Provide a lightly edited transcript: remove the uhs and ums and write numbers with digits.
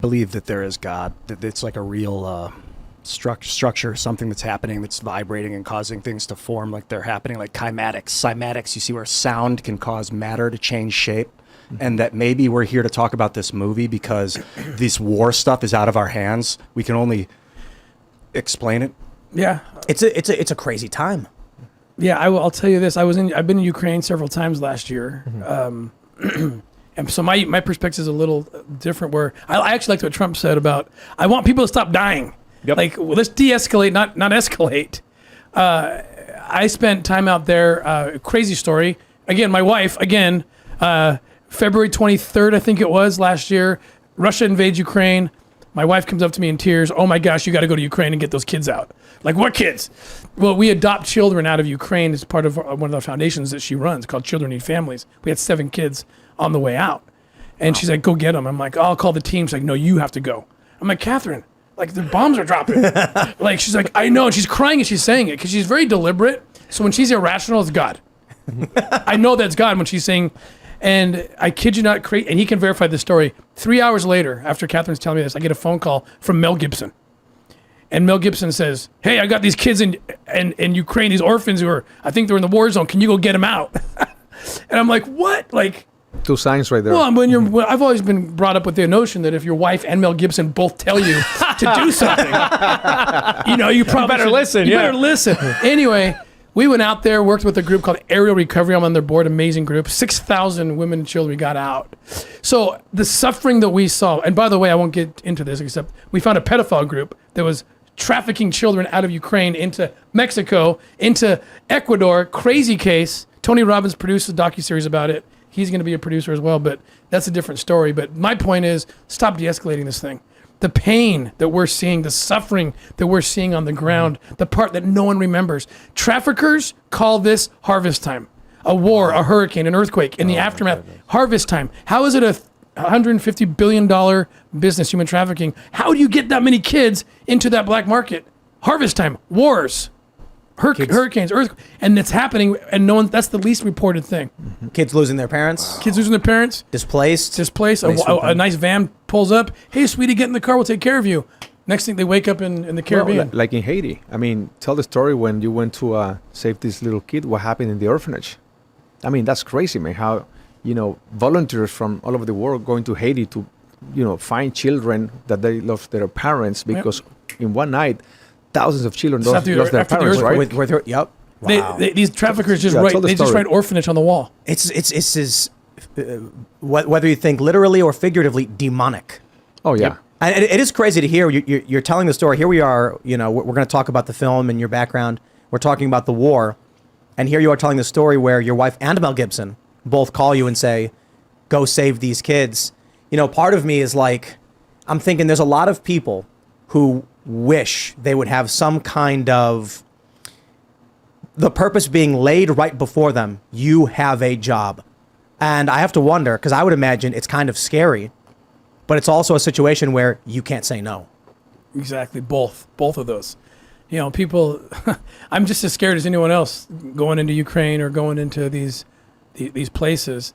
believe that there is God, that it's like a real structure, something that's happening, that's vibrating and causing things to form like they're happening, like cymatics. You see where sound can cause matter to change shape. And that maybe we're here to talk about this movie because this war stuff is out of our hands. We can only explain it. Yeah, it's a crazy time. Yeah, I'll tell you this. I've been in Ukraine several times last year, and so my perspective is a little different. Where I actually liked what Trump said about I want people to stop dying. Yep. Like, well, let's de-escalate, not escalate. I spent time out there. Crazy story. Again, my wife. February 23rd, I think it was last year. Russia invades Ukraine. My wife comes up to me in tears. Oh my gosh, you got to go to Ukraine and get those kids out. Like, what kids? Well, we adopt children out of Ukraine as part of one of the foundations that she runs called Children Need Families. We had 7 kids on the way out. And she's like, go get them. I'm like, oh, I'll call the team. She's like, no, you have to go. I'm like, Catherine, like the bombs are dropping. Like, she's like, I know. And she's crying and she's saying it because she's very deliberate. So when she's irrational, it's God. I know that's God when she's saying, and I kid you not, and he can verify this story. 3 hours later, after Catherine's telling me this, I get a phone call from Mel Gibson. And Mel Gibson says, hey, I got these kids in Ukraine, these orphans I think they're in the war zone. Can you go get them out? And I'm like, what? Like, 2 signs right there. well, I've always been brought up with the notion that if your wife and Mel Gibson both tell you to do something, you probably better listen. You better listen. Anyway, we went out there, worked with a group called Aerial Recovery. I'm on their board, amazing group. 6,000 women and children we got out. So the suffering that we saw, and by the way, I won't get into this, except we found a pedophile group that was trafficking children out of Ukraine into Mexico, into Ecuador. Crazy case. Tony Robbins produced a docuseries about it. He's going to be a producer as well, but that's a different story. But my point is, stop de-escalating this thing. The pain that we're seeing, the suffering that we're seeing on the ground, the part that no one remembers. Traffickers call this harvest time. A war, a hurricane, an earthquake, in the aftermath. Harvest time. How is it a $150 billion business, human trafficking? How do you get that many kids into that black market? Harvest time. Wars. Hurricanes, earthquakes, and it's happening, and no one. That's the least reported thing. Kids losing their parents. Kids losing their parents. Displaced. A nice van pulls up. Hey, sweetie, get in the car. We'll take care of you. Next thing, they wake up in the Caribbean. Well, like in Haiti. I mean, tell the story when you went to save this little kid. What happened in the orphanage? I mean, that's crazy, man. How volunteers from all over the world going to Haiti to find children that they lost their parents because in one night. Thousands of children lost their parents, right? Yep. Wow. These traffickers just write orphanage on the wall. It's whether you think literally or figuratively, demonic. Oh yeah. Yep. And it is crazy to hear. You're telling the story. Here we are. We're going to talk about the film and your background. We're talking about the war, and here you are telling the story where your wife and Mel Gibson both call you and say, "Go save these kids." Part of me is like, I'm thinking there's a lot of people who wish they would have some kind of the purpose being laid right before them. You have a job. And I have to wonder, because I would imagine it's kind of scary, but it's also a situation where you can't say no. Exactly. Both of those. People, I'm just as scared as anyone else going into Ukraine or going into these places.